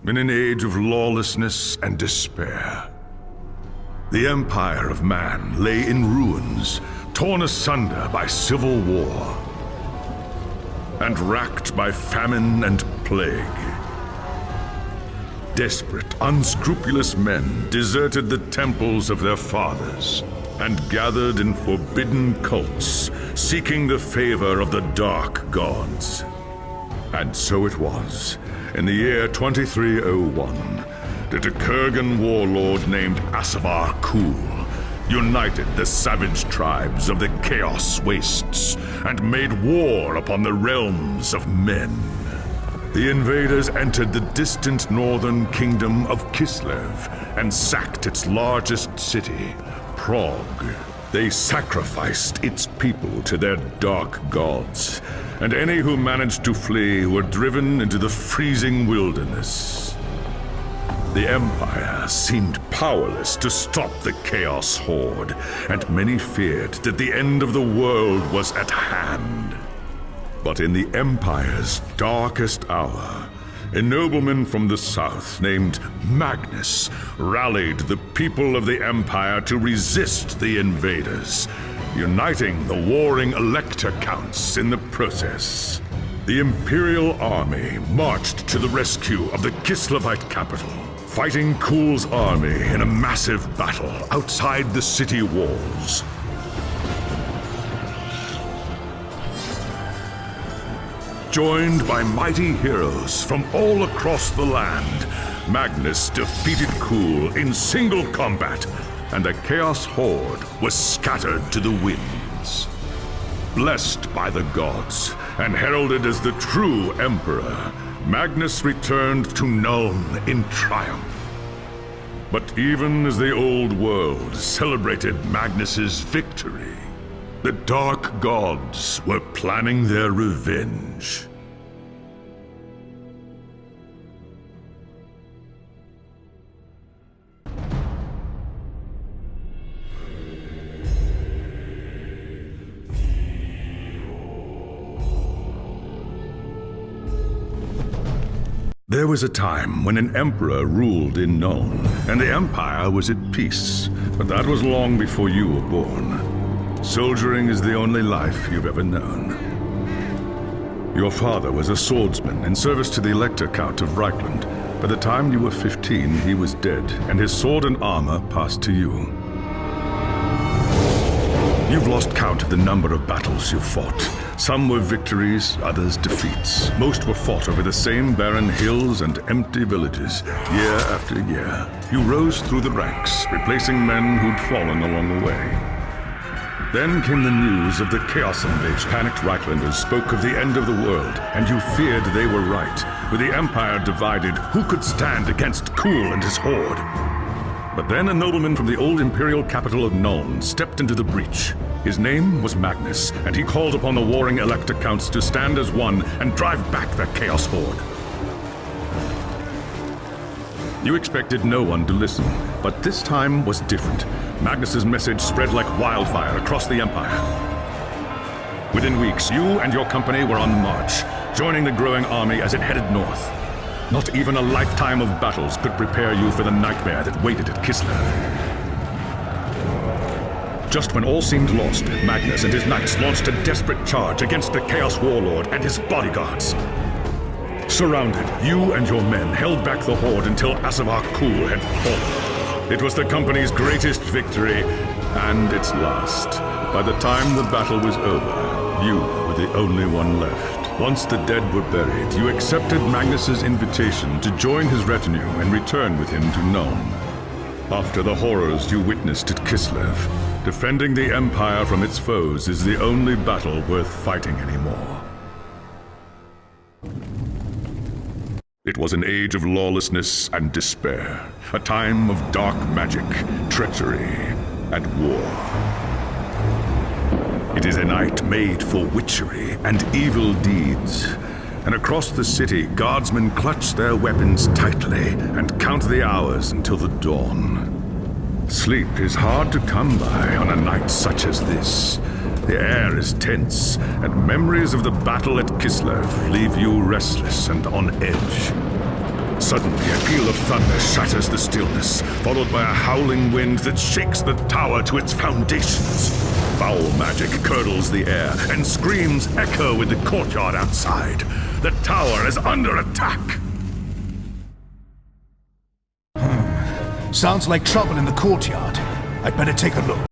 in an age of lawlessness and despair. The empire of man lay in ruins, torn asunder by civil war, and racked by famine and plague. Desperate, unscrupulous men deserted the temples of their fathers and gathered in forbidden cults, seeking the favor of the dark gods. And so it was, in the year 2301, that a Kurgan warlord named Asavar Kul united the savage tribes of the Chaos Wastes and made war upon the realms of men. The invaders entered the distant northern kingdom of Kislev and sacked its largest city, Prague. They sacrificed its people to their dark gods, and any who managed to flee were driven into the freezing wilderness. The Empire seemed powerless to stop the Chaos Horde, and many feared that the end of the world was at hand. But in the Empire's darkest hour, a nobleman from the south named Magnus rallied the people of the Empire to resist the invaders, uniting the warring Elector Counts in the process. The Imperial Army marched to the rescue of the Kislevite capital, fighting Kul's army in a massive battle outside the city walls. Joined by mighty heroes from all across the land, Magnus defeated Kul in single combat, and the Chaos Horde was scattered to the winds. Blessed by the gods and heralded as the true Emperor, Magnus returned to Nuln in triumph. But even as the old world celebrated Magnus's victory, the dark gods were planning their revenge. There was a time when an emperor ruled in Nuln, and the Empire was at peace. But that was long before you were born. Soldiering is the only life you've ever known. Your father was a swordsman in service to the Elector Count of Reichland. By the time you were 15, he was dead, and his sword and armor passed to you. You've lost count of the number of battles you've fought. Some were victories, others defeats. Most were fought over the same barren hills and empty villages, year after year. You rose through the ranks, replacing men who'd fallen along the way. Then came the news of the Chaos invasion. Panicked Reichlanders spoke of the end of the world, and you feared they were right. With the Empire divided, who could stand against Kul and his horde? But then a nobleman from the old imperial capital of Nuln stepped into the breach. His name was Magnus, and he called upon the warring Elector Counts to stand as one and drive back the Chaos Horde. You expected no one to listen, but this time was different. Magnus's message spread like wildfire across the Empire. Within weeks, you and your company were on the march, joining the growing army as it headed north. Not even a lifetime of battles could prepare you for the nightmare that waited at Kislev. Just when all seemed lost, Magnus and his knights launched a desperate charge against the Chaos Warlord and his bodyguards. Surrounded, you and your men held back the horde until Asavar Kul had fallen. It was the company's greatest victory, and its last. By the time the battle was over, you were the only one left. Once the dead were buried, you accepted Magnus's invitation to join his retinue and return with him to Nuln. After the horrors you witnessed at Kislev, defending the Empire from its foes is the only battle worth fighting anymore. It was an age of lawlessness and despair, a time of dark magic, treachery, and war. It is a night made for witchery and evil deeds, and across the city, guardsmen clutch their weapons tightly and count the hours until the dawn. Sleep is hard to come by on a night such as this. The air is tense, and memories of the battle at Kislev leave you restless and on edge. Suddenly, a peal of thunder shatters the stillness, followed by a howling wind that shakes the tower to its foundations. Foul magic curdles the air, and screams echo in the courtyard outside. The tower is under attack! Sounds like trouble in the courtyard. I'd better take a look.